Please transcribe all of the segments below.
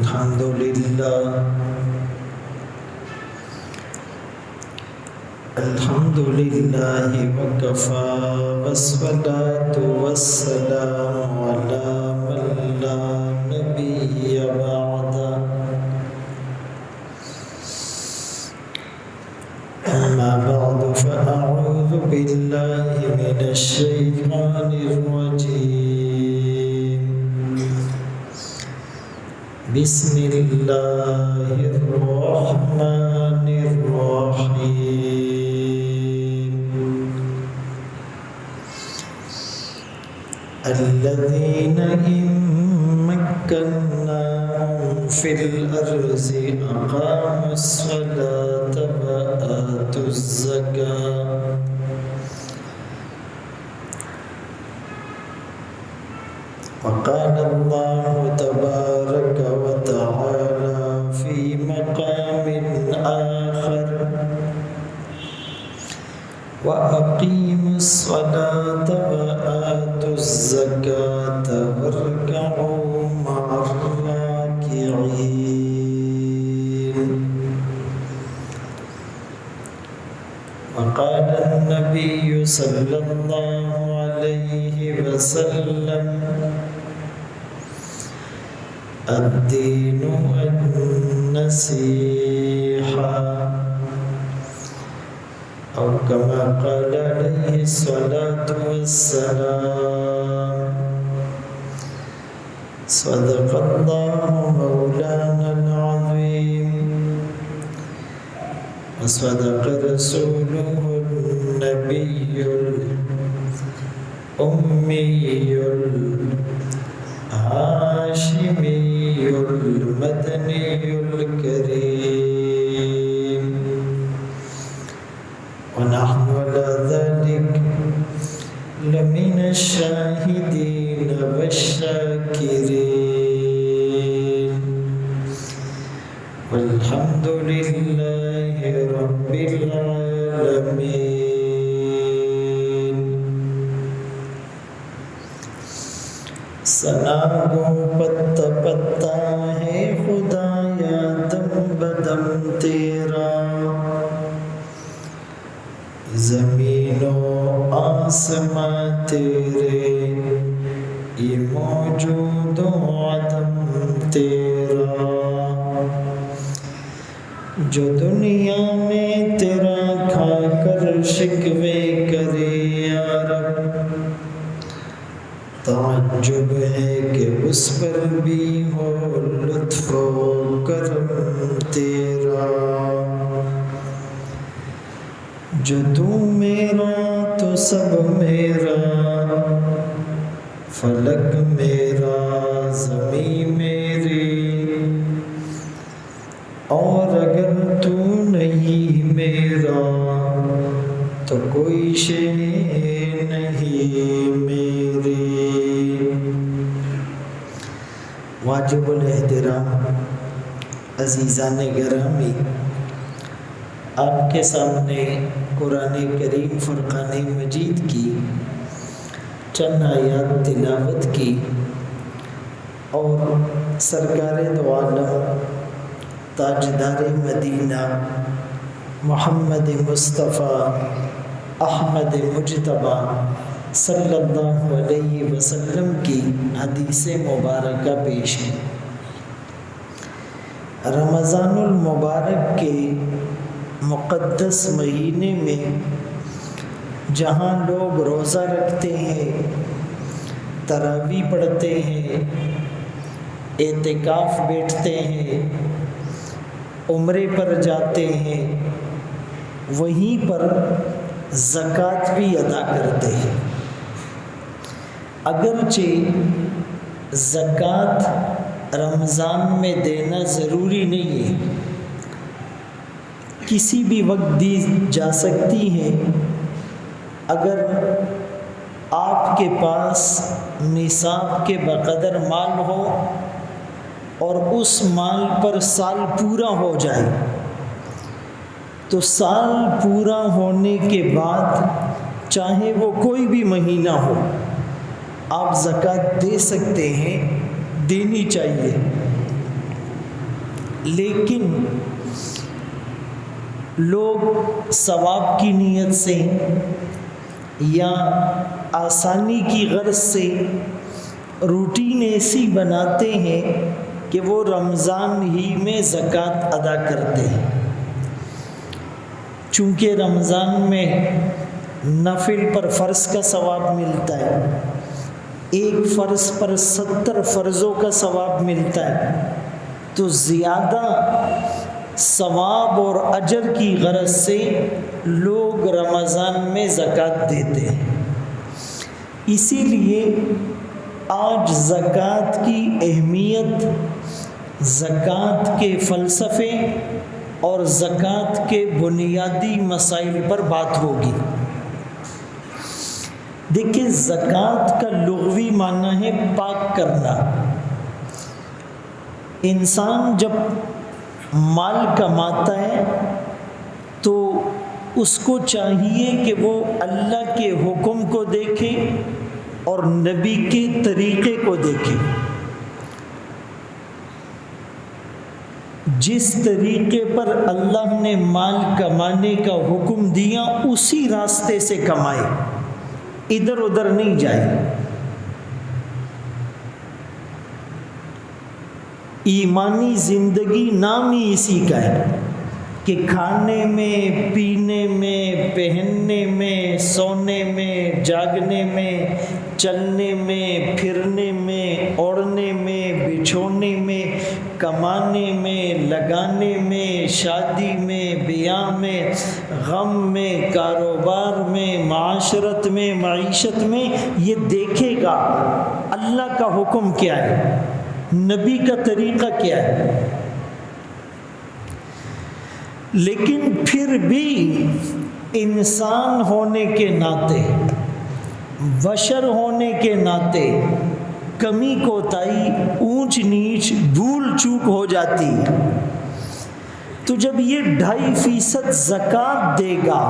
الحمد لله وكفى والصلاة والسلام على من لا نبي بعده أما بعد فأعوذ بالله من الشيطان الرجيم بسم الله الرحمن الرحيم الذين إن مكناهم في الأرض أقاموا الصلاة وآتوا الزكاة وقال الله تبارك وتعالى في مقام آخر وأقيموا الصلاة وآتوا الزكاة واركعوا مع الراكعين وقال النبي صلى الله عليه وسلم الدين النصيحة أو كما قال عليه الصلاة والسلام صدق الله مولانا العظيم وصدق رسوله النبي الأمي الهاشمي المدني الكريم ونحن على ذلك لمن الشاهدين والشاكرين والحمد لله رب العالمين ثنا گو پتا پتا ہے خدایا دم بدم تیرا زمین و آسماں تیرے یہ موجود و عدم تیرا جو دنیا میں تیرا کھا کر شکوے کرے یا رب تعجب ہے کہ اس پر بھی ہو لطف و کرم تیرا جو تو میرا تو سب میرا فلک میرا زمین میری اور اگر تو نہیں میرا تو کوئی شے نہیں میری واجب الاحترام عزیزان گرامی، آپ کے سامنے قرآن کریم فرقان مجید کی چند آیات تلاوت کی اور سرکار دو عالم تاجدار مدینہ محمد مصطفیٰ احمد مجتبی صلی اللہ علیہ وسلم کی حدیث مبارکہ پیش کی۔ رمضان المبارک کے مقدس مہینے میں جہاں لوگ روزہ رکھتے ہیں، تراویح پڑھتے ہیں، اعتکاف بیٹھتے ہیں، عمرے پر جاتے ہیں، وہیں پر زکوٰۃ بھی ادا کرتے ہیں۔ اگرچہ زکوٰۃ رمضان میں دینا ضروری نہیں ہے، کسی بھی وقت دی جا سکتی ہے۔ اگر آپ کے پاس نصاب کے بقدر مال ہو اور اس مال پر سال پورا ہو جائے تو سال پورا ہونے کے بعد چاہے وہ کوئی بھی مہینہ ہو آپ زکوٰۃ دے سکتے ہیں، دینی چاہیے۔ لیکن لوگ ثواب کی نیت سے یا آسانی کی غرض سے روٹین ایسی بناتے ہیں کہ وہ رمضان ہی میں زکوٰۃ ادا کرتے ہیں۔ چونکہ رمضان میں نفل پر فرض کا ثواب ملتا ہے، ایک فرض پر 70 فرضوں کا ثواب ملتا ہے، تو زیادہ ثواب اور اجر کی غرض سے لوگ رمضان میں زکوٰۃ دیتے ہیں۔ اسی لیے آج زکوٰۃ کی اہمیت، زکوٰۃ کے فلسفے اور زکوٰۃ کے بنیادی مسائل پر بات ہوگی۔ دیکھیں، زکوٰۃ کا لغوی معنی ہے پاک کرنا۔ انسان جب مال کماتا ہے تو اس کو چاہیے کہ وہ اللہ کے حکم کو دیکھے اور نبی کے طریقے کو دیکھے۔ جس طریقے پر اللہ نے مال کمانے کا حکم دیا اسی راستے سے کمائے، ادھر ادھر نہیں جائے۔ ایمانی زندگی نام ہی اسی کا ہے کہ کھانے میں، پینے میں، پہننے میں، سونے میں، جاگنے میں، چلنے میں، پھرنے میں، اوڑھنے میں، بچھونے میں، کمانے میں، لگانے میں، شادی میں، بیاہ میں، غم میں، کاروبار میں، معاشرت میں، معیشت میں، یہ دیکھے گا اللہ کا حکم کیا ہے، نبی کا طریقہ کیا ہے۔ لیکن پھر بھی انسان ہونے کے ناطے، بشر ہونے کے ناطے کمی کوتاہی، اونچ نیچ، بھول چوک ہو جاتی ہے۔ تو جب یہ 2.5% زکوٰۃ دے گا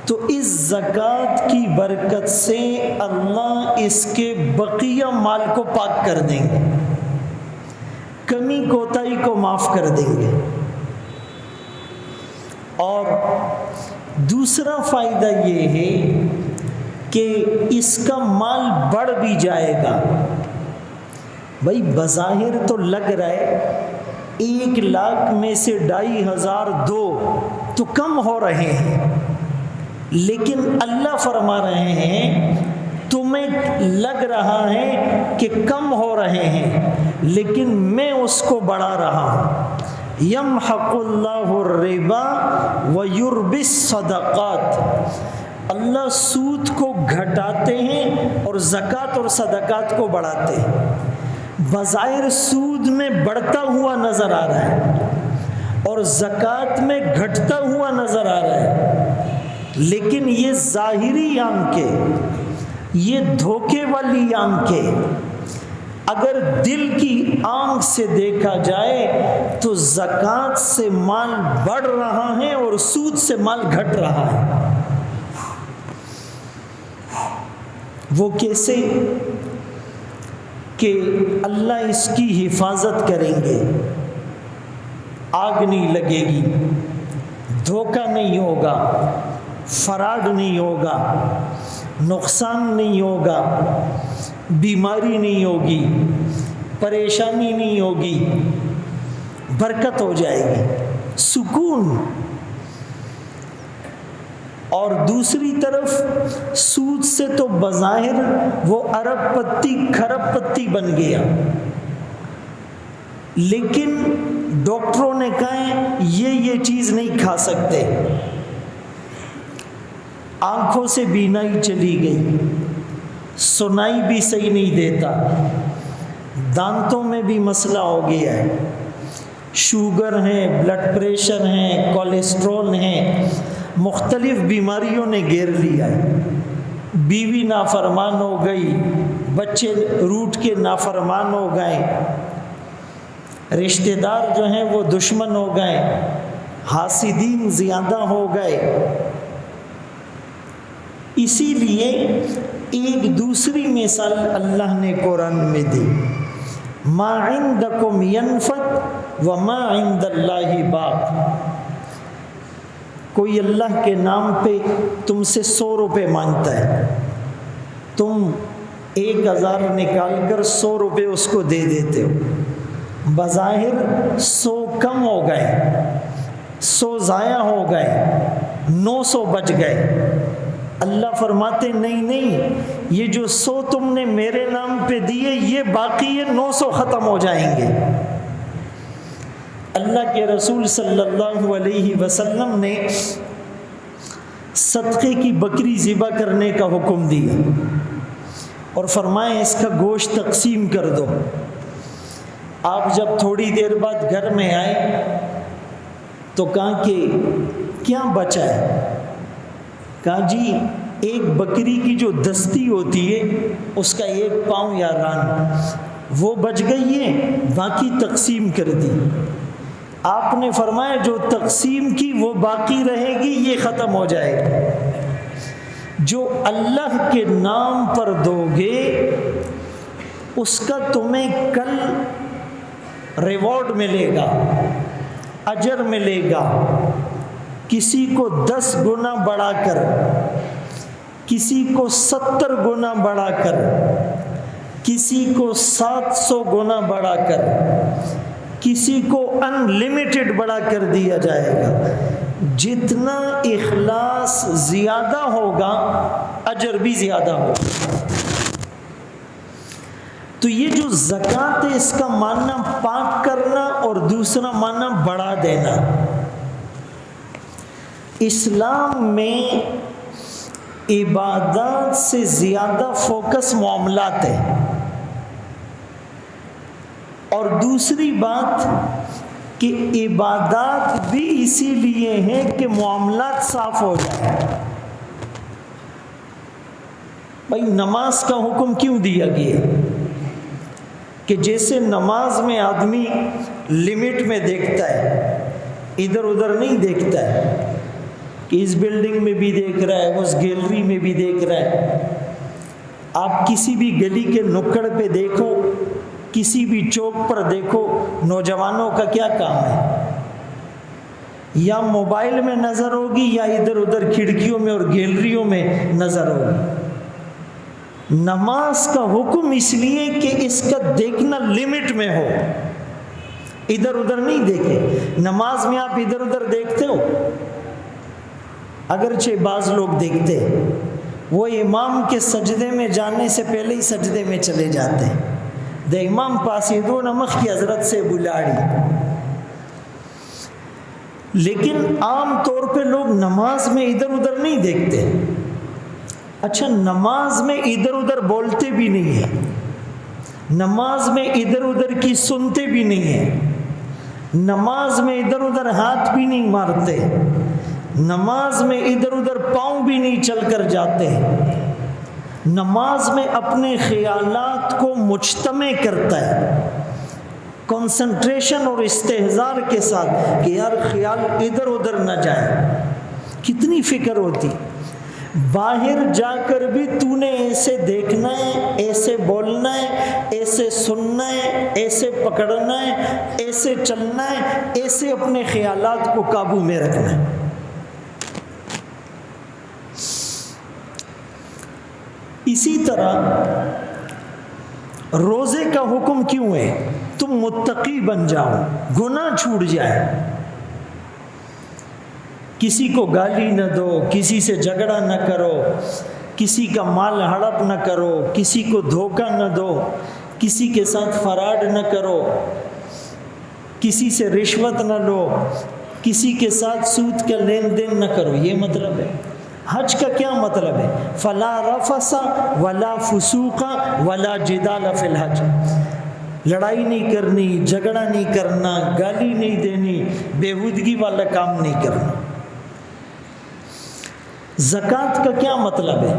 تو اس زکوٰۃ کی برکت سے اللہ اس کے بقیہ مال کو پاک کر دیں گے، کمی کوتاہی کو معاف کر دیں گے۔ اور دوسرا فائدہ یہ ہے کہ اس کا مال بڑھ بھی جائے گا۔ بھائی بظاہر تو لگ رہا ہے 1 لاکھ میں سے 2,500 دو تو کم ہو رہے ہیں، لیکن اللہ فرما رہے ہیں تمہیں لگ رہا ہے کہ کم ہو رہے ہیں، لیکن میں اس کو بڑھا رہا ہوں۔ یمحق اللہ الربا ویربی الصدقات، اللہ سود کو گھٹاتے ہیں اور زکوٰۃ اور صدقات کو بڑھاتے ہیں۔ بظاہر سود میں بڑھتا ہوا نظر آ رہا ہے اور زکوٰۃ میں گھٹتا ہوا نظر آ رہا ہے، لیکن یہ ظاہری آنکھیں، یہ دھوکے والی آنکھیں، اگر دل کی آنکھ سے دیکھا جائے تو زکوٰۃ سے مال بڑھ رہا ہے اور سود سے مال گھٹ رہا ہے۔ وہ کیسے؟ کہ اللہ اس کی حفاظت کریں گے، آگ نہیں لگے گی، دھوکہ نہیں ہوگا، فراڈ نہیں ہوگا، نقصان نہیں ہوگا، بیماری نہیں ہوگی، پریشانی نہیں ہوگی، برکت ہو جائے گی، سکون۔ اور دوسری طرف سود سے تو بظاہر وہ ارب پتی کھرب پتی بن گیا، لیکن ڈاکٹروں نے کہا یہ چیز نہیں کھا سکتے، آنکھوں سے بینائی چلی گئی، سنائی بھی صحیح نہیں دیتا، دانتوں میں بھی مسئلہ ہو گیا ہے، شوگر ہے، بلڈ پریشر ہے، کولیسٹرول ہے، مختلف بیماریوں نے گھیر لیا ہے، بیوی نافرمان ہو گئی، بچے روٹ کے نافرمان ہو گئے، رشتہ دار جو ہیں وہ دشمن ہو گئے، حاسدین زیادہ ہو گئے۔ اسی لیے ایک دوسری مثال اللہ نے قرآن میں دی، ما عندکم ینفد وما عند اللہ باق. کوئی اللہ کے نام پہ تم سے 100 روپے مانگتا ہے، تم 1000 نکال کر 100 روپے اس کو دے دیتے ہو، بظاہر 100 کم ہو گئے، 100 ضائع ہو گئے، 900 بچ گئے. اللہ فرماتے نہیں، یہ جو 100 تم نے میرے نام پہ دیے یہ باقی ہے، 900 ختم ہو جائیں گے. اللہ کے رسول صلی اللہ علیہ وسلم نے صدقے کی بکری ذبح کرنے کا حکم دیا اور فرمایا اس کا گوشت تقسیم کر دو. آپ جب تھوڑی دیر بعد گھر میں آئے تو کہا کہ کیا بچا ہے؟ کہا جی ایک بکری کی جو دستی ہوتی ہے اس کا 1 پاؤں یا ران وہ بچ گئی ہے، باقی تقسیم کر دی. آپ نے فرمایا جو تقسیم کی وہ باقی رہے گی، یہ ختم ہو جائے گی. جو اللہ کے نام پر دو گے اس کا تمہیں کل ریوارڈ ملے گا، اجر ملے گا. کسی کو 10 گنا بڑھا کر، کسی کو 70 گنا بڑھا کر، کسی کو 700 گنا بڑھا کر، کسی کو ان لمیٹڈ بڑھا کر دیا جائے گا. جتنا اخلاص زیادہ ہوگا اجر بھی زیادہ ہوگا. تو یہ جو زکوٰۃ ہے اس کا معنی پاک کرنا اور دوسرا معنی بڑھا دینا. اسلام میں عبادات سے زیادہ فوکس معاملات ہے، اور دوسری بات کہ عبادات بھی اسی لیے ہیں کہ معاملات صاف ہو جائیں. بھائی نماز کا حکم کیوں دیا گیا؟ کہ جیسے نماز میں آدمی لمٹ میں دیکھتا ہے، ادھر ادھر نہیں دیکھتا ہے کہ اس بلڈنگ میں بھی دیکھ رہا ہے، اس گیلری میں بھی دیکھ رہا ہے. آپ کسی بھی گلی کے نکڑ پہ دیکھو، کسی بھی چوک پر دیکھو، نوجوانوں کا کیا کام ہے؟ یا موبائل میں نظر ہوگی یا ادھر ادھر کھڑکیوں میں اور گیلریوں میں نظر ہوگی. نماز کا حکم اس لیے کہ اس کا دیکھنا لمٹ میں ہو، ادھر ادھر نہیں دیکھے. نماز میں آپ ادھر ادھر دیکھتے ہو، اگرچہ بعض لوگ دیکھتے ہیں، وہ امام کے سجدے میں جانے سے پہلے ہی سجدے میں چلے جاتے ہیں. دے امام پاسیدو نمخ کی حضرت سے بلاڑی. لیکن عام طور پہ لوگ نماز میں ادھر ادھر نہیں دیکھتے. اچھا نماز میں ادھر ادھر بولتے بھی نہیں ہیں، نماز میں ادھر ادھر کی سنتے بھی نہیں ہیں، نماز میں ادھر ادھر ہاتھ بھی نہیں مارتے، نماز میں ادھر ادھر پاؤں بھی نہیں چل کر جاتے. نماز میں اپنے خیالات کو مجتمع کرتا ہے، کنسنٹریشن اور استحضار کے ساتھ کہ یار خیال ادھر ادھر نہ جائے. کتنی فکر ہوتی. باہر جا کر بھی تو نے ایسے دیکھنا ہے، ایسے بولنا ہے، ایسے سننا ہے، ایسے پکڑنا ہے، ایسے چلنا ہے، ایسے اپنے خیالات کو قابو میں رکھنا ہے. اسی طرح روزے کا حکم کیوں ہے؟ تم متقی بن جاؤ، گناہ چھوٹ جائے. کسی کو گالی نہ دو، کسی سے جھگڑا نہ کرو، کسی کا مال ہڑپ نہ کرو، کسی کو دھوکہ نہ دو، کسی کے ساتھ فراڈ نہ کرو، کسی سے رشوت نہ لو، کسی کے ساتھ سود کا لین دین نہ کرو. یہ مطلب ہے. حج کا کیا مطلب ہے؟ فلا رفث ولا فسوق ولا جدال فی الحج. لڑائی نہیں کرنی، جھگڑا نہیں کرنا، گالی نہیں دینی، بےہودگی والا کام نہیں کرنا. زکوٰۃ کا کیا مطلب ہے؟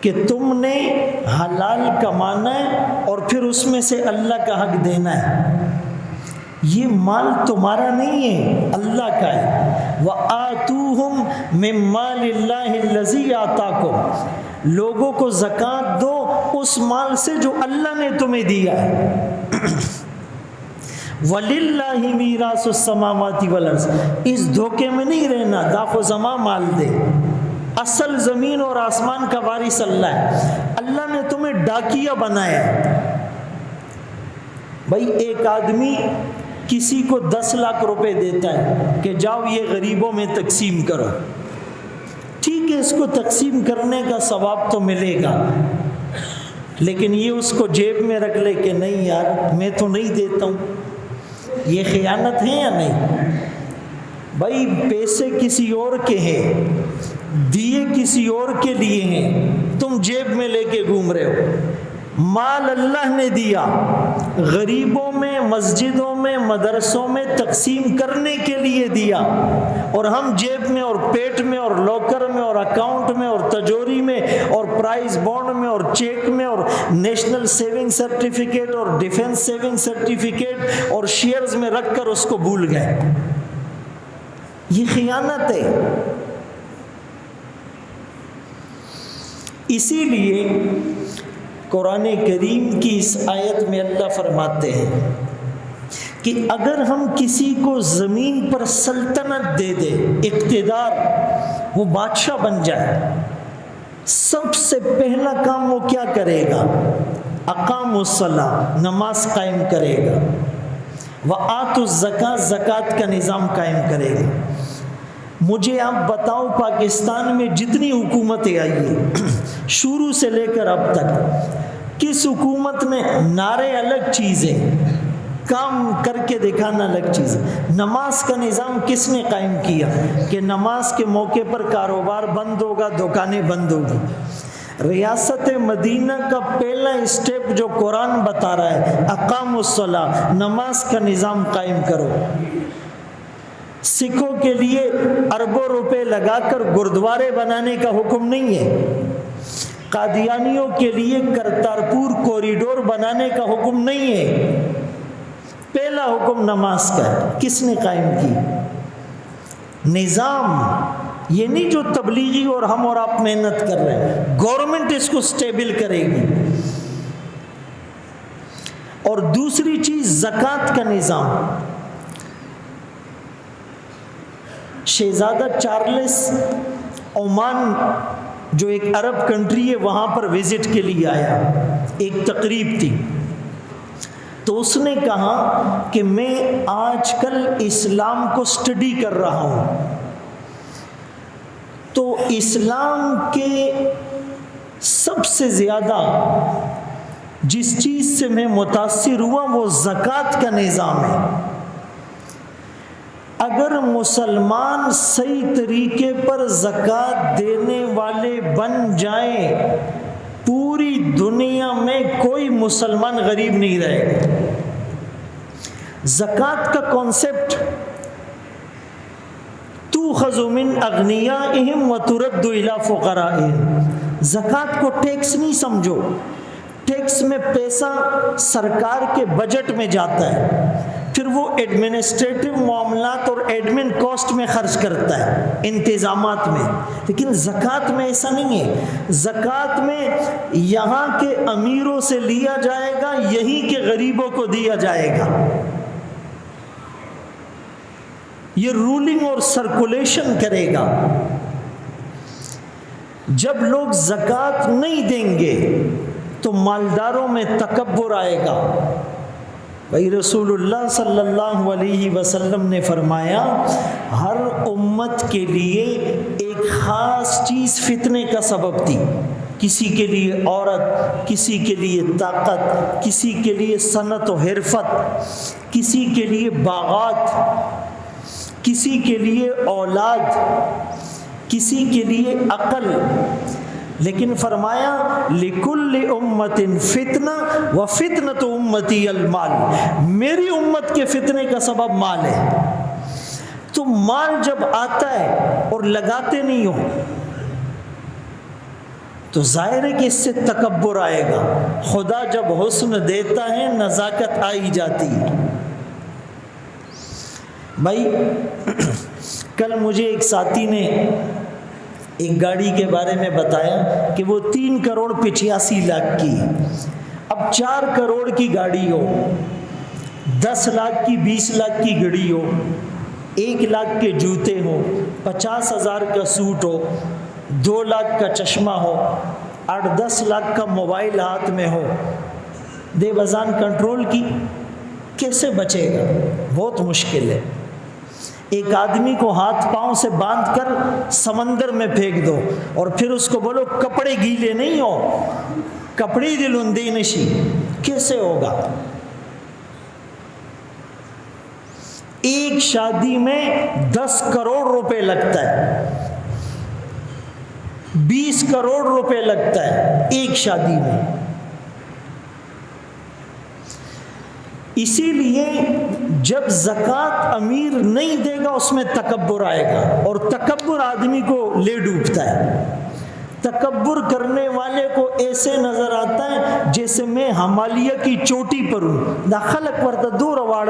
کہ تم نے حلال کمانا ہے اور پھر اس میں سے اللہ کا حق دینا ہے. یہ مال تمہارا نہیں ہے، اللہ کا ہے. وَآتُوهُمْ مِنْ مَالِ اللَّهِ الَّذِي آتَاكُمْ. لوگوں کو زکوٰۃ دو اس مال سے جو اللہ نے تمہیں دیا ہے. وَلِلَّهِ مِيرَاثُ السَّمَاوَاتِ وَالْأَرْضِ، اس دھوکے میں نہیں رہنا داخ و زماں مال دے، اصل زمین اور آسمان کا وارث اللہ ہے۔ اللہ نے تمہیں ڈاکیا بنایا ہے۔ بھائی ایک آدمی کسی کو 10 لاکھ روپے دیتا ہے کہ جاؤ یہ غریبوں میں تقسیم کرو، ٹھیک ہے اس کو تقسیم کرنے کا ثواب تو ملے گا، لیکن یہ اس کو جیب میں رکھ لے کہ نہیں یار میں تو نہیں دیتا ہوں، یہ خیانت ہے یا نہیں؟ بھائی پیسے کسی اور کے ہیں، دیے کسی اور کے لیے ہیں، تم جیب میں لے کے گھوم رہے ہو۔ مال اللہ نے دیا، غریبوں میں، مسجدوں میں، مدرسوں میں تقسیم کرنے کے لیے دیا، اور ہم جیب میں اور پیٹ میں اور لاکر میں اور اکاؤنٹ میں اور تجوری میں اور پرائز بانڈ میں اور چیک میں اور نیشنل سیونگ سرٹیفکیٹ اور ڈیفنس سیونگ سرٹیفکیٹ اور شیئرز میں رکھ کر اس کو بھول گئے۔ یہ خیانت ہے۔ اسی لیے قرآن کریم کی اس آیت میں اللہ فرماتے ہیں کہ اگر ہم کسی کو زمین پر سلطنت دے دے، اقتدار، وہ بادشاہ بن جائے، سب سے پہلا کام وہ کیا کرے گا؟ اقام الصلاۃ، نماز قائم کرے گا، وآتوا الزکاۃ، زکوٰۃ کا نظام قائم کرے گا۔ مجھے آپ بتاؤ پاکستان میں جتنی حکومتیں آئی ہیں شروع سے لے کر اب تک، کس حکومت نے نعرے الگ چیزیں، کام کر کے دکھانا الگ چیز؟ نماز کا نظام کس نے قائم کیا کہ نماز کے موقع پر کاروبار بند ہوگا، دکانیں بند ہوگی؟ ریاست مدینہ کا پہلا اسٹیپ جو قرآن بتا رہا ہے، اقام الصلاۃ، نماز کا نظام قائم کرو۔ سکھوں کے لیے اربوں روپے لگا کر گردوارے بنانے کا حکم نہیں ہے، قادیانیوں کے لیے کرتارپور کوریڈور بنانے کا حکم نہیں ہے، پہلا حکم نماز کا ہے۔ کس نے قائم کی؟ نظام، یہ نہیں جو تبلیغی اور ہم اور آپ محنت کر رہے ہیں، گورنمنٹ اس کو سٹیبل کرے گی۔ اور دوسری چیز زکوٰۃ کا نظام۔ شہزادہ چارلس عمان جو ایک عرب کنٹری ہے وہاں پر وزٹ کے لیے آیا، ایک تقریب تھی، تو اس نے کہا کہ میں آج کل اسلام کو سٹڈی کر رہا ہوں، تو اسلام کے سب سے زیادہ جس چیز سے میں متاثر ہوا وہ زکوٰۃ کا نظام ہے۔ اگر مسلمان صحیح طریقے پر زکوٰۃ دینے والے بن جائیں، پوری دنیا میں کوئی مسلمان غریب نہیں رہے گا۔ زکوٰۃ کا کانسیپٹ تُؤْخَذُ مِنْ أَغْنِيَائِهِمْ وَتُرَدُّ إِلَىٰ فُقَرَائِهِمْ۔ زکوٰۃ کو ٹیکس نہیں سمجھو، ٹیکس میں پیسہ سرکار کے بجٹ میں جاتا ہے، پھر وہ ایڈمنسٹریٹو معاملات اور ایڈمن کاسٹ میں خرچ کرتا ہے، انتظامات میں۔ لیکن زکوٰۃ میں ایسا نہیں ہے۔ زکوٰۃ میں یہاں کے امیروں سے لیا جائے گا، یہیں کے غریبوں کو دیا جائے گا۔ یہ رولنگ اور سرکولیشن کرے گا۔ جب لوگ زکوٰۃ نہیں دیں گے تو مالداروں میں تکبر آئے گا۔ بھائی رسول اللہ صلی اللہ علیہ وسلم نے فرمایا ہر امت کے لیے ایک خاص چیز فتنے کا سبب تھی، کسی کے لیے عورت، کسی کے لیے طاقت، کسی کے لیے صنعت و حرفت، کسی کے لیے باغات، کسی کے لیے اولاد، کسی کے لیے عقل، لیکن فرمایا لِكُلِّ أُمَّةٍ فِتْنَةٌ وَفِتْنَةُ أُمَّتِي الْمَالِ، میری امت کے فتنے کا سبب مال ہے۔ تو مال جب آتا ہے اور لگاتے نہیں ہو تو ظاہر ہے کہ اس سے تکبر آئے گا۔ خدا جب حسن دیتا ہے نزاکت آئی جاتی ہے۔ بھائی کل مجھے ایک ساتھی نے ایک گاڑی کے بارے میں بتایا کہ وہ 3 کروڑ 85 لاکھ کی، اب 4 کروڑ کی گاڑی ہو، 10 لاکھ کی 20 لاکھ کی گھڑی ہو، 1 لاکھ کے جوتے ہو، 50,000 کا سوٹ ہو، 2 لاکھ کا چشمہ ہو، 8-10 لاکھ کا موبائل ہاتھ میں ہو، دے بزان کنٹرول کی کیسے بچے گا؟ بہت مشکل ہے۔ ایک آدمی کو ہاتھ پاؤں سے باندھ کر سمندر میں پھینک دو اور پھر اس کو بولو کپڑے گیلے نہیں ہو، کپڑے دلندے نشی، کیسے ہوگا؟ ایک شادی میں 10 کروڑ روپے لگتا ہے، 20 کروڑ روپے لگتا ہے ایک شادی میں۔ اسی لیے جب زکوٰۃ امیر نہیں دے گا اس میں تکبر آئے گا، اور تکبر آدمی کو لے ڈوبتا ہے۔ تکبر کرنے والے کو ایسے نظر آتا ہے جیسے میں ہمالیہ کی چوٹی پر ہوں، دا خلق ورتا دور واڑ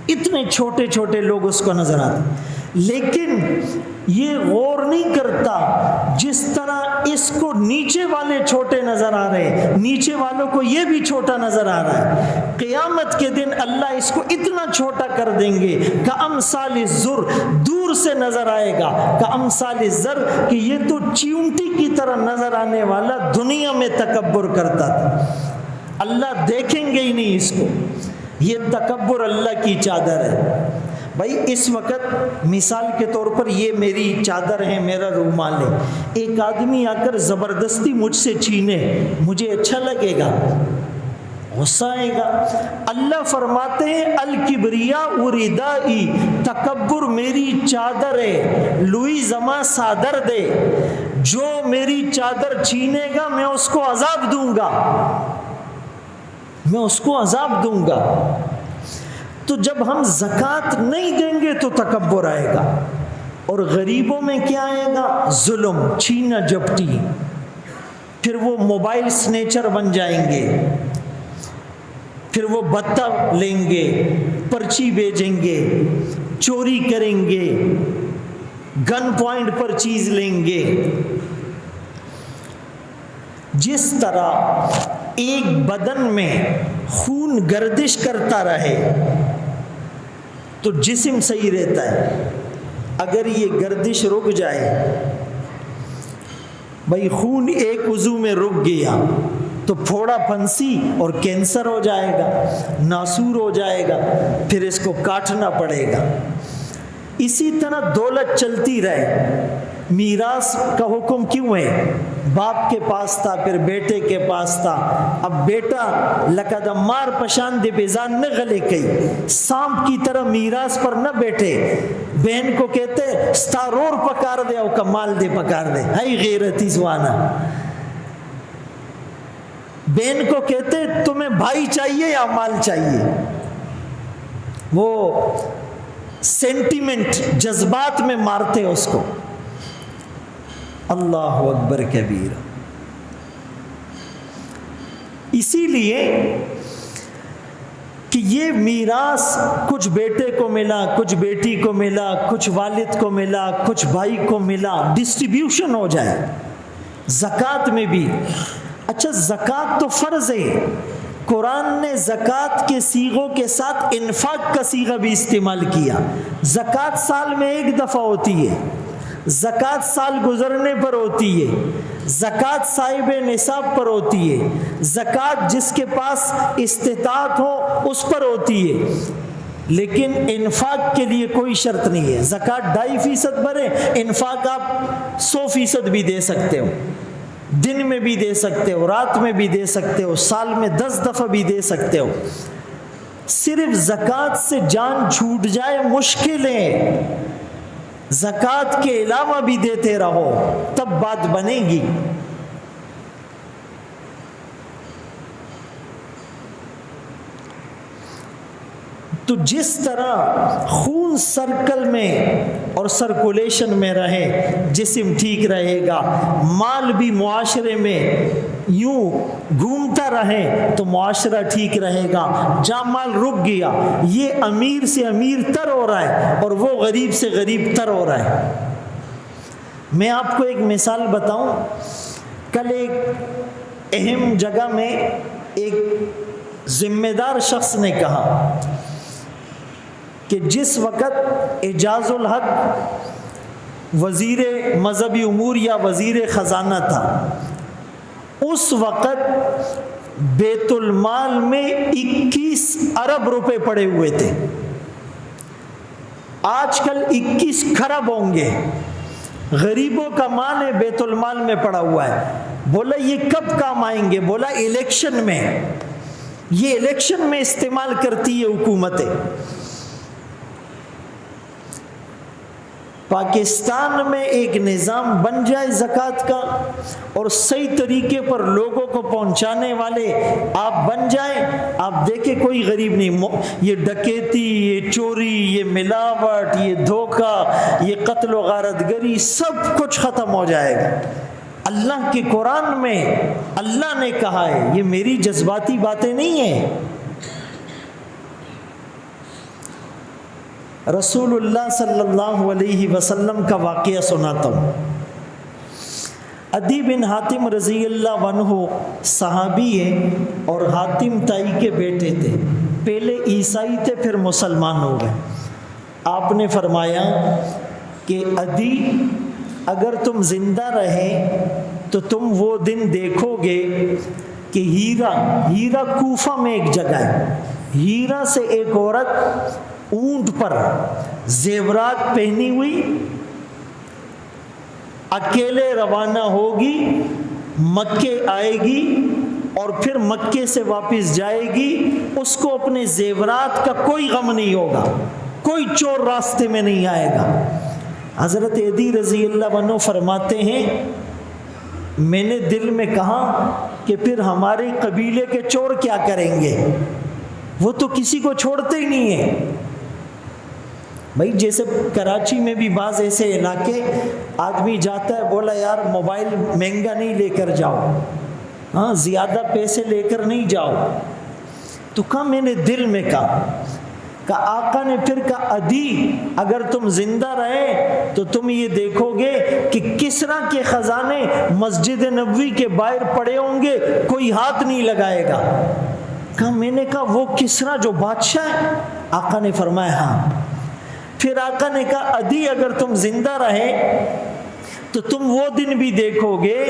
اتنے چھوٹے چھوٹے لوگ اس کو نظر آتے ہیں، لیکن یہ غور نہیں کرتا جس طرح اس کو نیچے والے چھوٹے نظر آ رہے ہیں، نیچے والوں کو یہ بھی چھوٹا نظر آ رہا ہے۔ قیامت کے دن اللہ اس کو اتنا چھوٹا کر دیں گے کامثال الزر، دور سے نظر آئے گا کامثال الزر، کہ یہ تو چیونٹی کی طرح نظر آنے والا دنیا میں تکبر کرتا تھا، اللہ دیکھیں گے ہی نہیں اس کو۔ یہ تکبر اللہ کی چادر ہے۔ بھائی اس وقت مثال کے طور پر یہ میری چادر ہے، میرا رومال ہے، ایک آدمی آ کر زبردستی مجھ سے چھینے، مجھے اچھا لگے گا؟ غصہ آئے گا۔ اللہ فرماتے ہیں الکبریاء ردائی، تکبر میری چادر ہے، لوئی زما صادر دے، جو میری چادر چھینے گا میں اس کو عذاب دوں گا، میں اس کو عذاب دوں گا۔ تو جب ہم زکوٰۃ نہیں دیں گے تو تکبر آئے گا، اور غریبوں میں کیا آئے گا؟ ظلم، چھینا جپٹی، پھر وہ موبائل سنیچر بن جائیں گے، پھر وہ بتہ لیں گے، پرچی بیچیں گے، چوری کریں گے، گن پوائنٹ پر چیز لیں گے۔ جس طرح ایک بدن میں خون گردش کرتا رہے تو جسم صحیح رہتا ہے، اگر یہ گردش رک جائے، بھائی خون ایک عضو میں رک گیا تو پھوڑا پھنسی اور کینسر ہو جائے گا، ناسور ہو جائے گا، پھر اس کو کاٹنا پڑے گا۔ اسی طرح دولت چلتی رہے، میراث کا حکم کیوں ہے؟ باپ کے پاس تھا، پھر بیٹے کے پاس تھا، اب بیٹا لقد مار پشان دے بیزان نہ غلے کئی، سانپ کی طرح میراث پر نہ بیٹھے۔ بہن کو کہتے ستارور پکار دے او کمال دے پکار دے، ہائی غیرتی زوانا۔ بہن کو کہتے تمہیں بھائی چاہیے یا مال چاہیے، وہ سینٹیمنٹ جذبات میں مارتے اس کو۔ اللہ اکبر کبیر۔ اسی لیے کہ یہ میراث کچھ بیٹے کو ملا، کچھ بیٹی کو ملا، کچھ والد کو ملا، کچھ بھائی کو ملا، ڈسٹریبیوشن ہو جائے۔ زکوٰۃ میں بھی اچھا، زکوٰۃ تو فرض ہے، قرآن نے زکوٰۃ کے صیغوں کے ساتھ انفاق کا صیغہ بھی استعمال کیا۔ زکوٰۃ سال میں ایک دفعہ ہوتی ہے، زکوٰۃ سال گزرنے پر ہوتی ہے، زکوٰۃ صاحب نصاب پر ہوتی ہے، زکوٰۃ جس کے پاس استطاعت ہو اس پر ہوتی ہے، لیکن انفاق کے لیے کوئی شرط نہیں ہے۔ زکوٰۃ 2.5% بھریں، انفاق آپ 100% بھی دے سکتے ہو، دن میں بھی دے سکتے ہو، رات میں بھی دے سکتے ہو، سال میں 10 دفعہ بھی دے سکتے ہو۔ صرف زکوٰۃ سے جان چھوٹ جائے مشکل ہے، زکوٰۃ کے علاوہ بھی دیتے رہو تب بات بنے گی۔ تو جس طرح خون سرکل میں اور سرکولیشن میں رہے جسم ٹھیک رہے گا، مال بھی معاشرے میں یوں گھومتا رہے تو معاشرہ ٹھیک رہے گا۔ جہاں مال رک گیا، یہ امیر سے امیر تر ہو رہا ہے اور وہ غریب سے غریب تر ہو رہا ہے۔ میں آپ کو ایک مثال بتاؤں، کل ایک اہم جگہ میں ایک ذمہ دار شخص نے کہا کہ جس وقت اعجاز الحق وزیر مذہبی امور یا وزیر خزانہ تھا، اس وقت بیت المال میں 21 ارب روپے پڑے ہوئے تھے، آج کل 21 کھرب ہوں گے۔ غریبوں کا مال ہے بیت المال میں پڑا ہوا ہے۔ بولا یہ کب کام آئیں گے؟ بولا الیکشن میں، یہ الیکشن میں استعمال کرتی ہے حکومتیں۔ پاکستان میں ایک نظام بن جائے زکوٰۃ کا اور صحیح طریقے پر لوگوں کو پہنچانے والے آپ بن جائیں، آپ دیکھیں کوئی غریب نہیں، یہ ڈکیتی، یہ چوری، یہ ملاوٹ، یہ دھوکہ، یہ قتل و غارت گری سب کچھ ختم ہو جائے گا۔ اللہ کے قرآن میں اللہ نے کہا ہے، یہ میری جذباتی باتیں نہیں ہیں۔ رسول اللہ صلی اللہ علیہ وسلم کا واقعہ سناتا ہوں۔ عدی بن حاتم رضی اللہ عنہ صحابی ہے اور حاتم تائی کے بیٹے تھے، پہلے عیسائی تھے پھر مسلمان ہو گئے۔ آپ نے فرمایا کہ عدی اگر تم زندہ رہے تو تم وہ دن دیکھو گے کہ ہیرا کوفہ میں ایک جگہ ہے، ہیرا سے ایک عورت اونٹ پر زیورات پہنی ہوئی اکیلے روانہ ہوگی، مکے آئے گی اور پھر مکے سے واپس جائے گی، اس کو اپنے زیورات کا کوئی غم نہیں ہوگا، کوئی چور راستے میں نہیں آئے گا۔ حضرت عدی رضی اللہ عنہ فرماتے ہیں میں نے دل میں کہا کہ پھر ہمارے قبیلے کے چور کیا کریں گے، وہ تو کسی کو چھوڑتے ہی نہیں ہیں۔ بھائی جیسے کراچی میں بھی بعض ایسے علاقے آدمی جاتا ہے، بولا یار موبائل مہنگا نہیں لے کر جاؤ، ہاں زیادہ پیسے لے کر نہیں جاؤ، تو کہا میں نے دل میں کہا آقا نے پھر کہا عدی اگر تم زندہ رہے تو تم یہ دیکھو گے کہ کسرا کے خزانے مسجد نبوی کے باہر پڑے ہوں گے، کوئی ہاتھ نہیں لگائے گا۔ کہا میں نے کہا وہ کسرا جو بادشاہ ہے؟ آقا نے فرمایا ہاں۔ پھر آقا نے کہا عدی اگر تم زندہ رہے تو تم وہ دن بھی دیکھو گے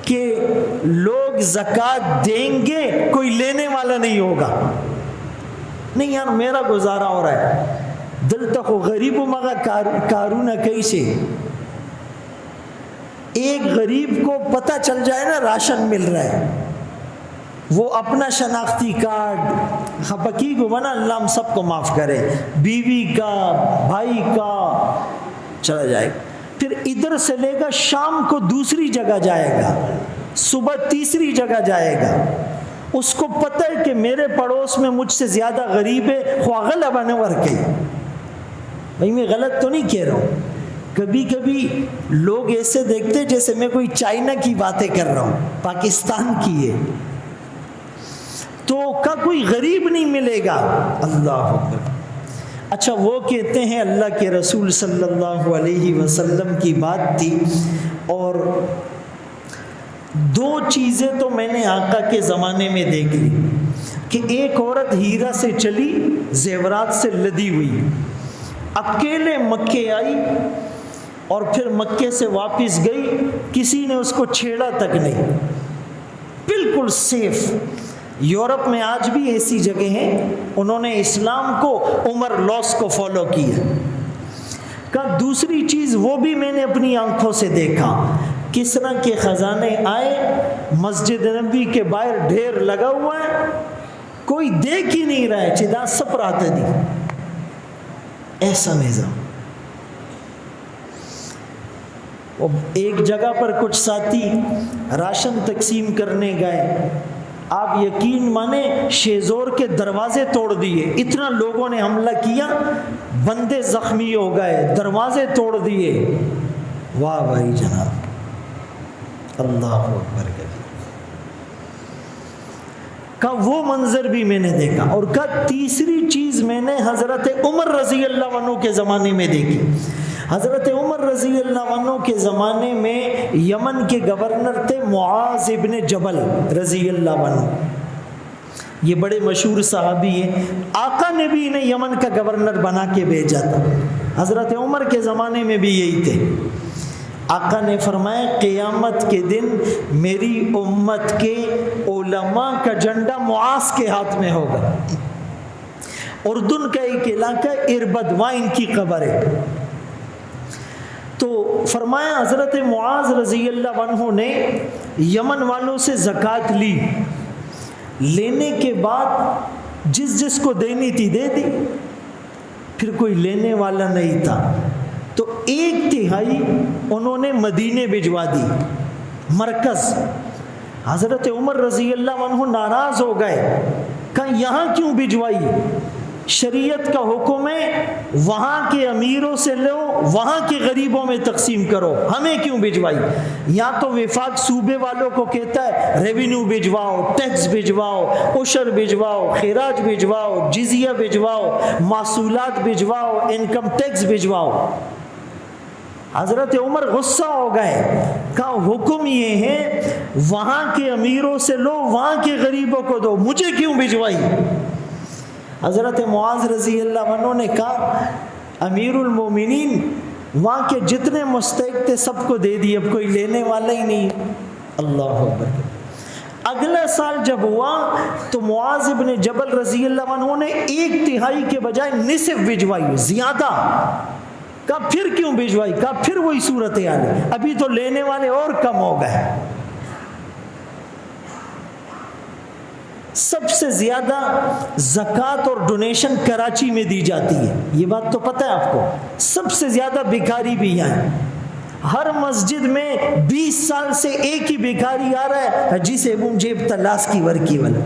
کہ لوگ زکوٰۃ دیں گے، کوئی لینے والا نہیں ہوگا۔ نہیں یار میرا گزارا ہو رہا ہے، دل تک غریب مگا کارون کیسے، ایک غریب کو پتہ چل جائے نا راشن مل رہا ہے، وہ اپنا شناختی کارڈ خپکی کو بنا، اللہ ہم سب کو معاف کرے، بیوی کا، بھائی کا چلا جائے گا، پھر ادھر سے لے گا شام کو دوسری جگہ جائے گا، صبح تیسری جگہ جائے گا، اس کو پتہ ہے کہ میرے پڑوس میں مجھ سے زیادہ غریب ہے، خواغل بنور کے۔ بھائی میں غلط تو نہیں کہہ رہا ہوں، کبھی کبھی لوگ ایسے دیکھتے جیسے میں کوئی چائنا کی باتیں کر رہا ہوں، پاکستان کی ہے، تو کا کوئی غریب نہیں ملے گا۔ اللہ اکبر۔ اچھا وہ کہتے ہیں اللہ کے رسول صلی اللہ علیہ وسلم کی بات تھی، اور دو چیزیں تو میں نے آقا کے زمانے میں دیکھ لی کہ ایک عورت ہیرا سے چلی زیورات سے لدی ہوئی، اکیلے مکے آئی اور پھر مکے سے واپس گئی، کسی نے اس کو چھیڑا تک نہیں، بالکل سیف۔ یورپ میں آج بھی ایسی جگہ ہیں، انہوں نے اسلام کو عمر لاس کو فالو کیا۔ کہ دوسری چیز وہ بھی میں نے اپنی آنکھوں سے دیکھا، کس طرح کے خزانے آئے، مسجد نبی کے باہر ڈھیر لگا ہوا ہے، کوئی دیکھ ہی نہیں رہا ہے، چدا سب رہتے دی، ایسا نظام۔ ایک جگہ پر کچھ ساتھی راشن تقسیم کرنے گئے، آپ یقین مانے شیزور کے دروازے توڑ دیے، اتنا لوگوں نے حملہ کیا، بندے زخمی ہو گئے، دروازے توڑ دیے۔ واہ بھائی جناب، اللہ اکبر کا وہ منظر بھی میں نے دیکھا۔ اور کا تیسری چیز میں نے حضرت عمر رضی اللہ عنہ کے زمانے میں دیکھی۔ حضرت عمر رضی اللہ عنہ کے زمانے میں یمن کے گورنر تھے معاذ ابن جبل رضی اللہ عنہ۔ یہ بڑے مشہور صحابی ہیں، آقا نے بھی انہیں یمن کا گورنر بنا کے بھیجا تھا، حضرت عمر کے زمانے میں بھی یہی تھے۔ آقا نے فرمایا قیامت کے دن میری امت کے علماء کا جھنڈا معاذ کے ہاتھ میں ہوگا۔ اردن کا ایک علاقہ اربد، وہاں ان کی قبر ہے۔ تو فرمایا حضرت معاذ رضی اللہ عنہ نے یمن والوں سے زکوٰۃ لی، لینے کے بعد جس جس کو دینی تھی دے دی، پھر کوئی لینے والا نہیں تھا، تو 1/3 انہوں نے مدینے بھجوا دی، مرکز۔ حضرت عمر رضی اللہ عنہ ناراض ہو گئے، کہا یہاں کیوں بھجوائی؟ شریعت کا حکم ہے وہاں کے امیروں سے لو، وہاں کے غریبوں میں تقسیم کرو، ہمیں کیوں بھجوائی؟ یا تو وفاق صوبے والوں کو کہتا ہے ریونیو بھجواؤ، ٹیکس بھجواؤ، عشر بھجواؤ، خراج بھجواؤ، جزیہ بھجواؤ، محصولات بھجواؤ، انکم ٹیکس بھجواؤ۔ حضرت عمر غصہ ہو گئے، کہا حکم یہ ہے وہاں کے امیروں سے لو، وہاں کے غریبوں کو دو، مجھے کیوں بھجوائی؟ حضرت معاذ رضی اللہ عنہ نے کہا امیر المومنین وہاں کے جتنے مستحق تھے سب کو دے دی، اب کوئی لینے والا ہی نہیں۔ اللہ اکبر۔ اگلے سال جب ہوا تو معاذ ابن جبل رضی اللہ عنہ نے 1/3 کے بجائے نصف بھجوائی، زیادہ۔ کہا پھر کیوں بھجوائی؟ کہا پھر وہی صورتحال ہے، ابھی تو لینے والے اور کم ہو گئے۔ سب سے زیادہ زکوٰۃ اور ڈونیشن کراچی میں دی جاتی ہے، یہ بات تو پتہ ہے آپ کو۔ سب سے زیادہ بھکاری بھی یہاں ہے، ہر مسجد میں 20 سال سے ایک ہی بھکاری آ رہا ہے، حجی سے ابن جیب تلاش کی ورکی والا۔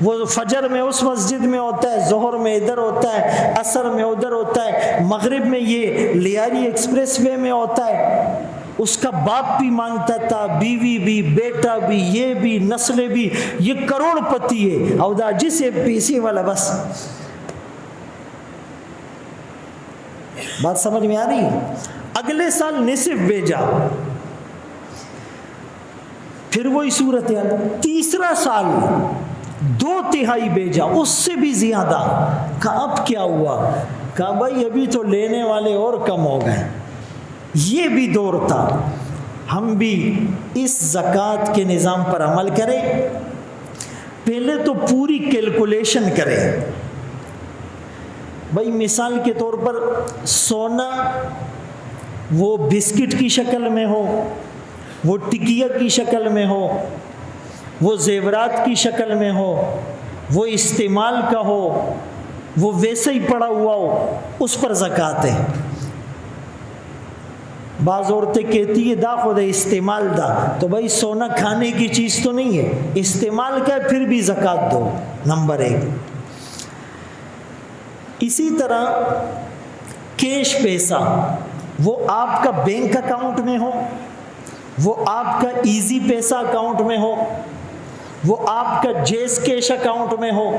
وہ فجر میں اس مسجد میں ہوتا ہے، ظہر میں ادھر ہوتا ہے، عصر میں ادھر ہوتا ہے، مغرب میں یہ لیاری ایکسپریس وے میں ہوتا ہے۔ اس کا باپ بھی مانگتا تھا، بیوی بھی، بیٹا بھی، یہ بھی، نسلیں بھی، یہ کروڑ پتی ہے، اودا جسے پیسے والا بس۔ بات سمجھ میں آ رہی ہے؟ اگلے سال نصف بھیجا، پھر وہی صورتحال۔ تیسرا سال 2/3 بھیجا، اس سے بھی زیادہ۔ کہا اب کیا ہوا؟ کہا بھائی ابھی تو لینے والے اور کم ہو گئے۔ یہ بھی دور تھا، ہم بھی اس زکوٰۃ کے نظام پر عمل کریں۔ پہلے تو پوری کیلکولیشن کریں۔ بھائی مثال کے طور پر سونا وہ بسکٹ کی شکل میں ہو، وہ ٹکیا کی شکل میں ہو، وہ زیورات کی شکل میں ہو، وہ استعمال کا ہو، وہ ویسے ہی پڑا ہوا ہو، اس پر زکوٰۃ ہے۔ بعض عورتیں کہتی ہے دا خود استعمال دا، تو بھائی سونا کھانے کی چیز تو نہیں ہے، استعمال کا ہے، پھر بھی زکوٰۃ دو، نمبر 1۔ اسی طرح کیش پیسہ، وہ آپ کا بینک اکاؤنٹ میں ہو، وہ آپ کا ایزی پیسہ اکاؤنٹ میں ہو، وہ آپ کا جیز کیش اکاؤنٹ میں ہو،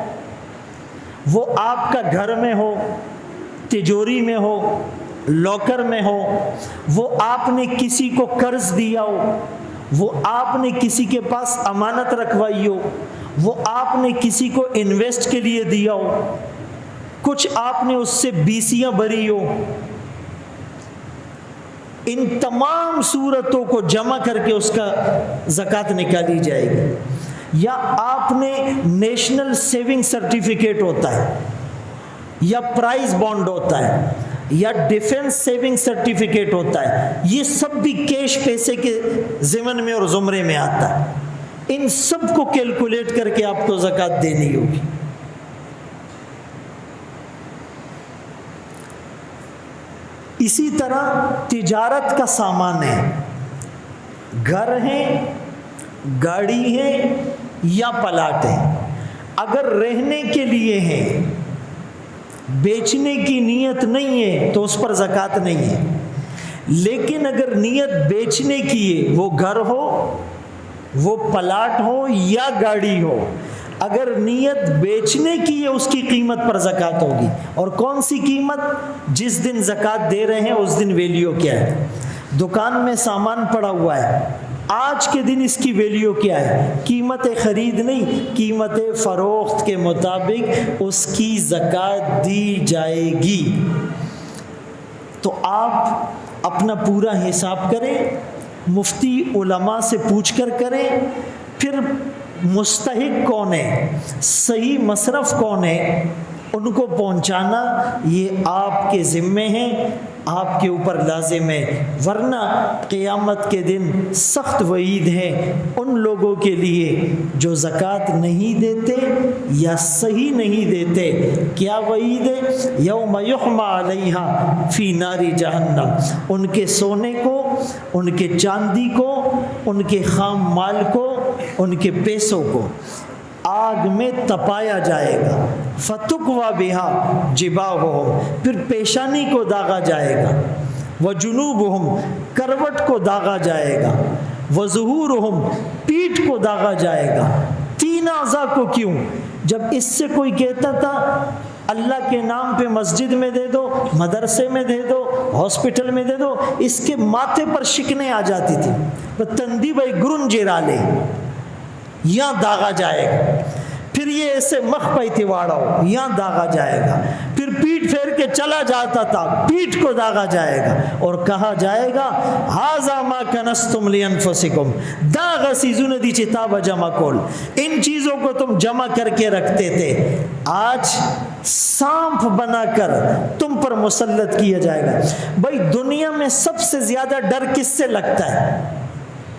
وہ آپ کا گھر میں ہو، تجوری میں ہو، لاکر میں ہو، وہ آپ نے کسی کو قرض دیا ہو، وہ آپ نے کسی کے پاس امانت رکھوائی ہو، وہ آپ نے کسی کو انویسٹ کے لیے دیا ہو، کچھ آپ نے اس سے بیسیاں بھری ہو، ان تمام صورتوں کو جمع کر کے اس کا زکوٰۃ نکالی جائے گی۔ یا آپ نے نیشنل سیونگ سرٹیفکیٹ ہوتا ہے، یا پرائز بانڈ ہوتا ہے، یا ڈیفنس سیونگ سرٹیفکیٹ ہوتا ہے، یہ سب بھی کیش پیسے کے ضمن میں اور زمرے میں آتا ہے۔ ان سب کو کیلکولیٹ کر کے آپ کو زکوٰۃ دینی ہوگی۔ اسی طرح تجارت کا سامان ہے، گھر ہے، گاڑی ہے یا پلاٹ ہے، اگر رہنے کے لیے ہے، بیچنے کی نیت نہیں ہے تو اس پر زکوٰۃ نہیں ہے۔ لیکن اگر نیت بیچنے کی ہے، وہ گھر ہو، وہ پلاٹ ہو یا گاڑی ہو، اگر نیت بیچنے کی ہے اس کی قیمت پر زکوٰۃ ہوگی۔ اور کون سی قیمت؟ جس دن زکوٰۃ دے رہے ہیں اس دن ویلیو کیا ہے۔ دکان میں سامان پڑا ہوا ہے، آج کے دن اس کی ویلیو کیا ہے؟ قیمت خرید نہیں، قیمت فروخت کے مطابق اس کی زکوٰۃ دی جائے گی۔ تو آپ اپنا پورا حساب کریں، مفتی علماء سے پوچھ کر کریں، پھر مستحق کون ہے، صحیح مصرف کون ہے، ان کو پہنچانا یہ آپ کے ذمے ہیں، آپ کے اوپر لازم ہے، ورنہ قیامت کے دن سخت وعید ہے ان لوگوں کے لیے جو زکوٰۃ نہیں دیتے یا صحیح نہیں دیتے۔ کیا وعید ہے؟ یوم یحمى علیہا فی نار جہنم، ان کے سونے کو، ان کے چاندی کو، ان کے خام مال کو، ان کے پیسوں کو آگ میں تپایا جائے گا۔ فتکوی بہا جباہہم، پھر پیشانی کو داغا جائے گا، وجنوبہم، کروٹ کو داغا جائے گا، وظہورہم، پیٹھ کو داغا جائے گا۔ تین اعضاء کو کیوں؟ جب اس سے کوئی کہتا تھا اللہ کے نام پہ مسجد میں دے دو، مدرسے میں دے دو، ہاسپٹل میں دے دو، اس کے ماتھے پر شکنیں آ جاتی تھی، تندی بھائی گرن جیرالے، یہاں داغا جائے گا۔ پھر یہ ایسے مخ پہ تیواڑا ہو، یہاں داغا جائے گا۔ پھر پیٹ پھیر کے چلا جاتا تھا، پیٹ کو داغا جائے گا اور کہا جائے گا ھذا ما کنزتم لانفسکم، داغ سیزون دی چتاب جمع کول، ان چیزوں کو تم جمع کر کے رکھتے تھے، آج سانپ بنا کر تم پر مسلط کیا جائے گا۔ بھائی دنیا میں سب سے زیادہ ڈر کس سے لگتا ہے؟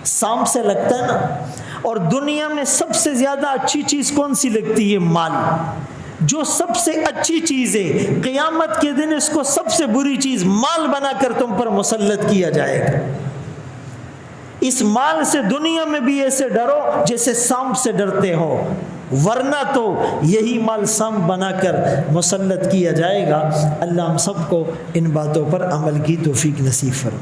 سانپ سے لگتا ہے نا۔ اور دنیا میں سب سے زیادہ اچھی چیز کون سی لگتی ہے؟ مال۔ جو سب سے اچھی چیز ہے، قیامت کے دن اس کو سب سے بری چیز مال بنا کر تم پر مسلط کیا جائے گا۔ اس مال سے دنیا میں بھی ایسے ڈرو جیسے سانپ سے ڈرتے ہو، ورنہ تو یہی مال سانپ بنا کر مسلط کیا جائے گا۔ اللہ ہم سب کو ان باتوں پر عمل کی توفیق نصیب فرمائے۔